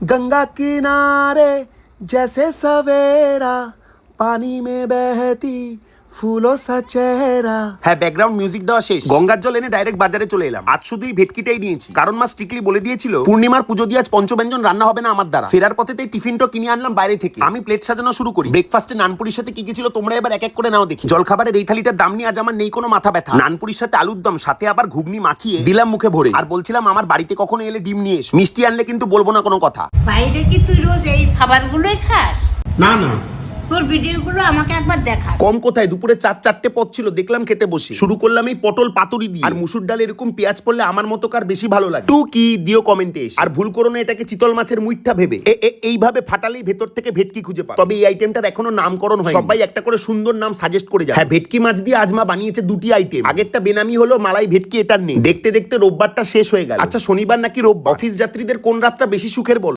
गंगा किनारे जैसे सवेरा पानी में बहती ফুলো সা চেহারা। হ্যাঁ, ব্যাকগ্রাউন্ড মিউজিক দেওয়া শেষ। গঙ্গার জল এনে ডাইরেক্ট বাজারে চলে এলাম। আজ শুধু এই ভেটকিটাই নিয়েছি, কারণ মা স্ট্রিক্টলি বলে দিয়েছিল পূর্ণিমার পুজো দিয়ে আজ পঞ্চব্যঞ্জন রান্না হবে না আমার দ্বারা। ফেরার পথে তাই টিফিনটা কিনে আনলাম বাইরে থেকে। আমি প্লেট সাজানো শুরু করি। ব্রেকফাস্টে নানপুরির সাথে কি কি ছিল তোমরা এবার এক এক করে নাও দেখি। জলখাবারের এই থালিটার দাম নিয়ে আজ আমার নেই কোনো মাথা ব্যথা। নানপুরির সাথে আলুর দম, সাথে আবার ঘুগনি মাখিয়ে দিলাম মুখে ভরে। আর বলছিলাম আমার বাড়িতে কখনো এলে ডিম নিয়ে এসো, মিষ্টি আনলে কিন্তু বলবো না কোনো কথা। বাইরে কি তুই রোজ এই খাবারগুলোই খাস? না না, তোর ভিডিওগুলো আমাকে একবার দেখা। কম কোথায়, দুপুরে 4-4টে পদ ছিল, দেখলাম খেতে বসে। শুরু করলাম এই পটল পাতুরি দিয়ে। আর মুসুর ডাল এরকম পেঁয়াজ পড়লে আমার মতো কার বেশি ভালো লাগে। টু কি দিও কমেন্টে এসে। আর ভুল করো না এটাকে চিতল মাছের মুইঠা ভেবে। এইভাবে ফাটালেই ভেতর থেকে ভেটকি খুঁজে পাও। তবে এই আইটেমটার এখনো নামকরণ হয়। সবাই একটা করে সুন্দর নাম সাজেস্ট করে যায়। হ্যাঁ, ভেটকি মাছ দিয়ে আজ মা বানিয়েছে দুটি আইটেম। আগেরটা বেনামি হলো, মালাই ভেটকি এটার নেই। দেখতে দেখতে রোববারটা শেষ হয়ে গেল। আচ্ছা, শনিবার নাকি রোববার? অফিস যাত্রীদের কোন রাতটা বেশি সুখের বল?